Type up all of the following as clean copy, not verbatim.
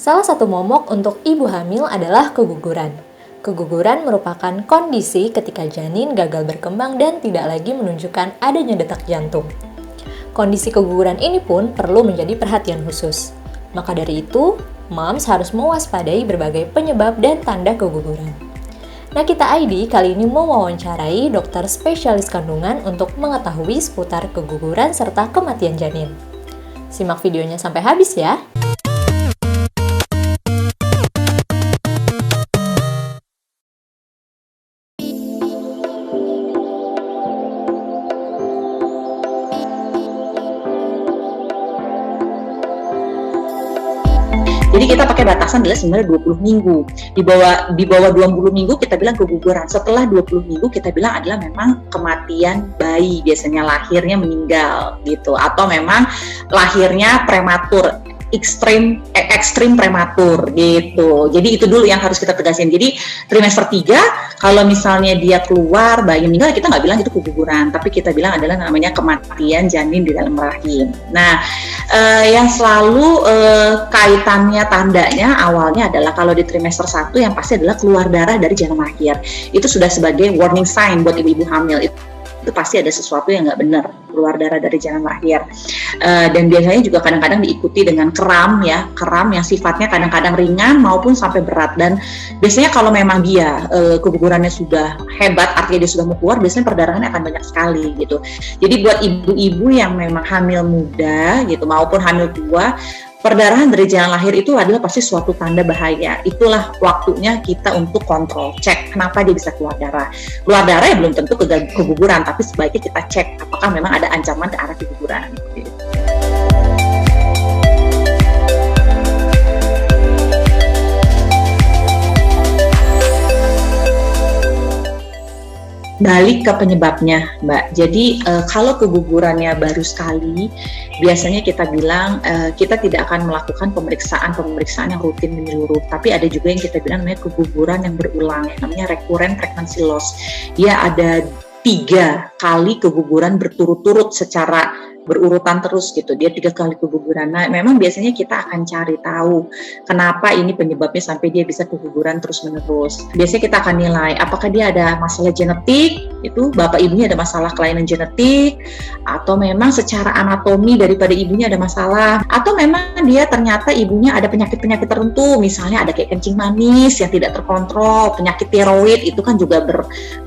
Salah satu momok untuk ibu hamil adalah keguguran. Keguguran merupakan kondisi ketika janin gagal berkembang dan tidak lagi menunjukkan adanya detak jantung. Kondisi keguguran ini pun perlu menjadi perhatian khusus. Maka dari itu, moms harus mewaspadai berbagai penyebab dan tanda keguguran. Nakita ID kali ini mau mewawancarai dokter spesialis kandungan untuk mengetahui seputar keguguran serta kematian janin. Simak videonya sampai habis ya! Jadi kita pakai batasan adalah sebenarnya 20 minggu. Di bawah 20 minggu kita bilang keguguran. Setelah 20 minggu kita bilang adalah memang kematian bayi, biasanya lahirnya meninggal gitu, atau memang lahirnya prematur, ekstrim prematur gitu. Jadi itu dulu yang harus kita tegasin. Jadi trimester 3 kalau misalnya dia keluar bayi meninggal, kita nggak bilang itu keguguran, tapi kita bilang adalah namanya kematian janin di dalam rahim. Nah, yang selalu kaitannya tandanya awalnya adalah kalau di trimester 1 yang pasti adalah keluar darah dari jarum lahir. Itu sudah sebagai warning sign buat ibu-ibu hamil. Itu pasti ada sesuatu yang nggak benar, keluar darah dari jarum lahir. Dan biasanya juga kadang-kadang diikuti dengan kram yang sifatnya kadang-kadang ringan maupun sampai berat. Dan biasanya kalau memang dia kegugurannya sudah hebat, artinya dia sudah mau keluar, biasanya perdarahannya akan banyak sekali gitu. Jadi buat ibu-ibu yang memang hamil muda gitu maupun hamil tua, perdarahan dari jalan lahir itu adalah pasti suatu tanda bahaya. Itulah waktunya kita untuk kontrol, cek kenapa dia bisa keluar darah. Keluar darah ya belum tentu keguguran, tapi sebaiknya kita cek apakah memang ada ancaman ke arah keguguran. Balik ke penyebabnya, Mbak. Jadi kalau kegugurannya baru sekali, biasanya kita bilang kita tidak akan melakukan pemeriksaan yang rutin menyeluruh. Tapi ada juga yang kita bilang namanya keguguran yang berulang, namanya recurrent pregnancy loss. Dia ada 3 kali keguguran berturut-turut secara berurutan terus gitu, dia 3 kali keguguran. Nah, memang biasanya kita akan cari tahu kenapa ini penyebabnya sampai dia bisa keguguran terus-menerus. Biasanya kita akan nilai apakah dia ada masalah genetik, itu bapak ibunya ada masalah kelainan genetik, atau memang secara anatomi daripada ibunya ada masalah, atau memang dia ternyata ibunya ada penyakit-penyakit tertentu, misalnya ada kayak kencing manis yang tidak terkontrol, penyakit tiroid, itu kan juga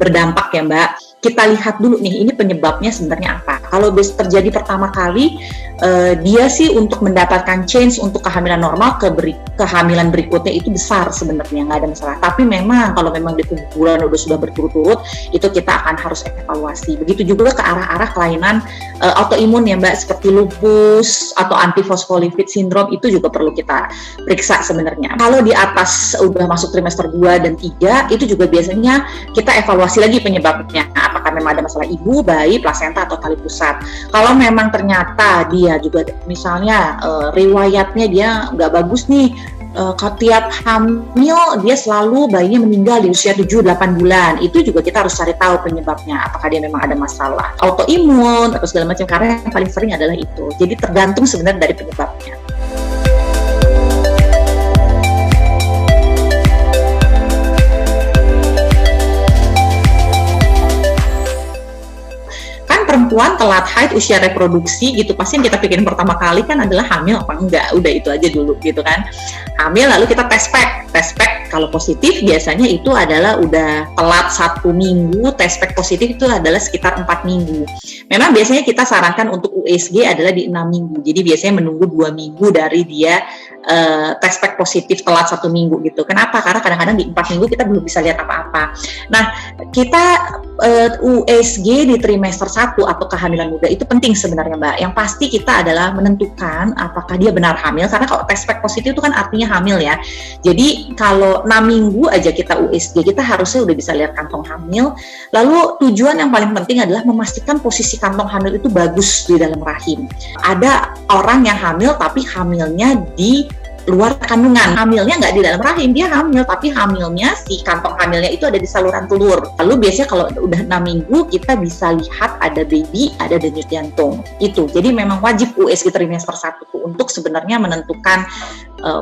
berdampak ya Mbak. Kita lihat dulu nih, ini penyebabnya sebenarnya apa. Kalau terjadi pertama kali, dia sih untuk mendapatkan change untuk kehamilan normal kehamilan berikutnya itu besar sebenarnya, nggak ada masalah. Tapi memang kalau memang di keguguran sudah berturut-turut, itu kita akan harus evaluasi. Begitu juga ke arah-arah kelainan autoimun ya Mbak, seperti lupus atau antifosfolipid syndrome, itu juga perlu kita periksa sebenarnya. Kalau di atas udah masuk trimester 2 dan 3, itu juga biasanya kita evaluasi lagi penyebabnya. Apakah memang ada masalah ibu, bayi, plasenta, atau tali pusat. Kalau memang ternyata dia juga misalnya riwayatnya dia nggak bagus nih, tiap hamil dia selalu bayinya meninggal di usia 7-8 bulan, itu juga kita harus cari tahu penyebabnya, apakah dia memang ada masalah autoimun atau segala macam, karena yang paling sering adalah itu. Jadi tergantung sebenarnya dari penyebabnya. Perempuan telat haid, usia reproduksi gitu, pasti yang kita pikirin pertama kali kan adalah hamil apa enggak, udah itu aja dulu gitu kan. Hamil lalu kita tes pack, kalau positif biasanya itu adalah udah telat 1 minggu, tes pack positif itu adalah sekitar 4 minggu. Memang biasanya kita sarankan untuk USG adalah di 6 minggu, jadi biasanya menunggu 2 minggu dari dia tes pack positif telat 1 minggu gitu. Kenapa? Karena kadang-kadang di 4 minggu kita belum bisa lihat apa-apa. Nah, kita USG di trimester 1 atau kehamilan muda itu penting sebenarnya Mbak. Yang pasti kita adalah menentukan apakah dia benar hamil, karena kalau tes pack positif itu kan artinya hamil ya. Jadi kalau 6 minggu aja kita USG, kita harusnya udah bisa lihat kantong hamil. Lalu tujuan yang paling penting adalah memastikan posisi kantong hamil itu bagus di dalam rahim. Ada orang yang hamil tapi hamilnya di luar kandungan. Hamilnya nggak di dalam rahim, dia hamil, tapi hamilnya si kantong hamilnya itu ada di saluran telur. Lalu biasanya kalau udah 6 minggu kita bisa lihat ada baby, ada denyut jantung. Itu. Jadi memang wajib USG trimester 1 tuh untuk sebenarnya menentukan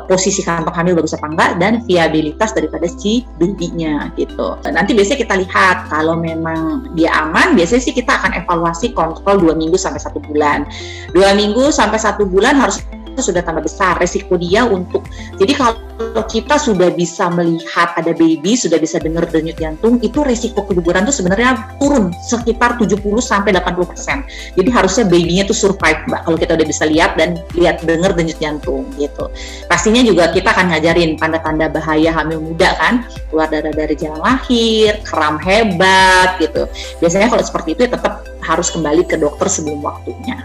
posisi kantong hamil bagus apa enggak dan viabilitas daripada si baby-nya gitu. Nanti biasanya kita lihat kalau memang dia aman, biasanya sih kita akan evaluasi kontrol 2 minggu sampai 1 bulan. 2 minggu sampai 1 bulan harus sudah tambah besar resiko dia untuk, jadi kalau kita sudah bisa melihat ada baby, sudah bisa dengar denyut jantung, itu resiko keguguran tuh sebenarnya turun sekitar 70-80%. Jadi harusnya babynya tuh survive, Mbak, kalau kita udah bisa lihat dan dengar denyut jantung gitu. Pastinya juga kita akan ngajarin tanda-tanda bahaya hamil muda kan, keluar darah dari jalan lahir, kram hebat gitu. Biasanya kalau seperti itu ya tetap harus kembali ke dokter sebelum waktunya.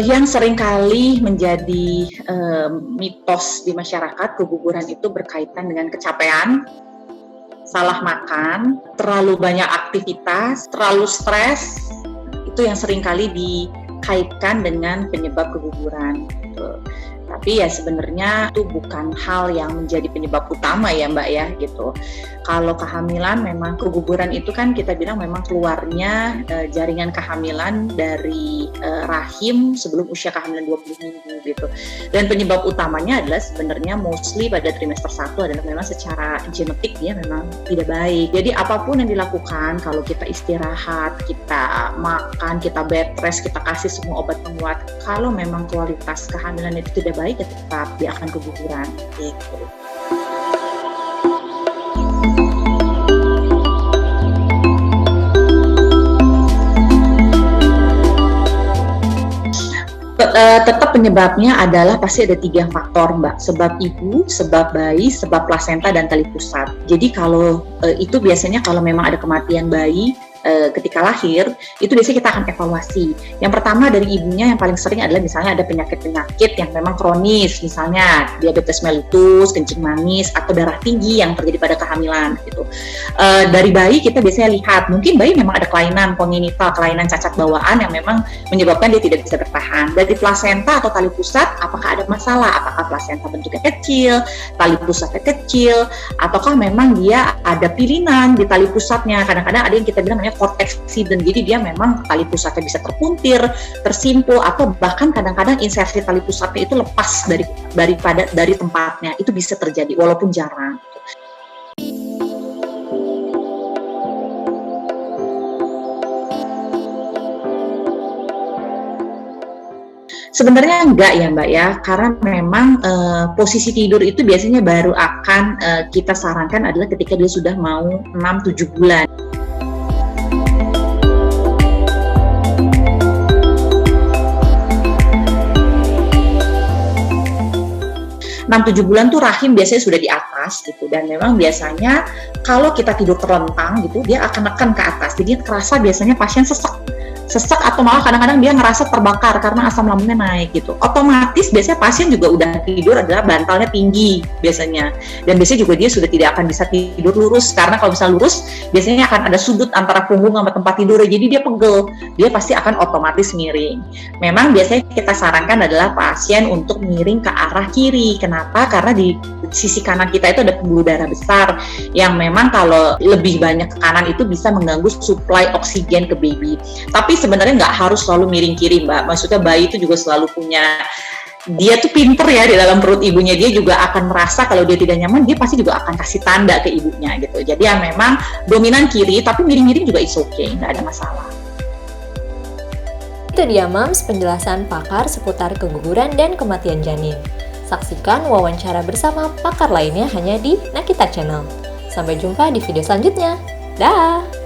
Yang seringkali menjadi mitos di masyarakat, keguguran itu berkaitan dengan kecapean, salah makan, terlalu banyak aktivitas, terlalu stres, itu yang seringkali dikaitkan dengan penyebab keguguran. Gitu. Tapi ya sebenarnya itu bukan hal yang menjadi penyebab utama ya Mbak ya gitu. Kalau kehamilan memang keguguran itu kan kita bilang memang keluarnya jaringan kehamilan dari rahim sebelum usia kehamilan 20 minggu gitu. Dan penyebab utamanya adalah sebenarnya mostly pada trimester 1 adalah memang secara genetik dia memang tidak baik. Jadi apapun yang dilakukan, kalau kita istirahat, kita makan, kita bed rest, kita kasih semua obat penguat, kalau memang kualitas kehamilan itu tidak baik, ya tetap dia akan keguguran gitu. Tetap penyebabnya adalah pasti ada 3 faktor Mbak, sebab ibu, sebab bayi, sebab plasenta dan tali pusat. Jadi kalau itu biasanya kalau memang ada kematian bayi ketika lahir, itu biasanya kita akan evaluasi. Yang pertama dari ibunya yang paling sering adalah misalnya ada penyakit-penyakit yang memang kronis, misalnya diabetes mellitus, kencing manis, atau darah tinggi yang terjadi pada kehamilan gitu. Dari bayi kita biasanya lihat, mungkin bayi memang ada kelainan kongenital, kelainan cacat bawaan yang memang menyebabkan dia tidak bisa bertahan. Dari plasenta atau tali pusat, apakah ada masalah? Apakah plasenta bentuknya kecil, tali pusatnya kecil, ataukah memang dia ada pilinan di tali pusatnya? Kadang-kadang ada yang kita bilang namanya cord accident, jadi dia memang tali pusatnya bisa terpuntir, tersimpul, atau bahkan kadang-kadang insersi tali pusatnya itu lepas dari tempatnya. Itu bisa terjadi walaupun jarang. Sebenarnya enggak ya Mbak ya, karena memang posisi tidur itu biasanya baru akan kita sarankan adalah ketika dia sudah mau 6-7 bulan. 6-7 bulan tuh rahim biasanya sudah di atas gitu, dan memang biasanya kalau kita tidur terlentang gitu dia akan nekan ke atas, jadi terasa biasanya pasien sesek atau malah kadang-kadang dia ngerasa terbakar karena asam lambungnya naik gitu. Otomatis biasanya pasien juga udah tidur adalah bantalnya tinggi biasanya, dan biasanya juga dia sudah tidak akan bisa tidur lurus, karena kalau bisa lurus biasanya akan ada sudut antara punggung sama tempat tidur, jadi dia pegel, dia pasti akan otomatis miring. Memang biasanya kita sarankan adalah pasien untuk miring ke arah kiri. Kenapa? Karena di sisi kanan kita itu ada pembuluh darah besar yang memang kalau lebih banyak ke kanan itu bisa mengganggu suplai oksigen ke baby. Tapi sebenarnya nggak harus selalu miring kiri Mbak, maksudnya bayi itu juga selalu punya, dia tuh pinter ya di dalam perut ibunya, dia juga akan merasa kalau dia tidak nyaman, dia pasti juga akan kasih tanda ke ibunya gitu. Jadi ya memang dominan kiri, tapi miring-miring juga is okay, nggak ada masalah. Itu dia Mams, penjelasan pakar seputar keguguran dan kematian janin. Saksikan wawancara bersama pakar lainnya hanya di Nakita Channel. Sampai jumpa di video selanjutnya. Dah!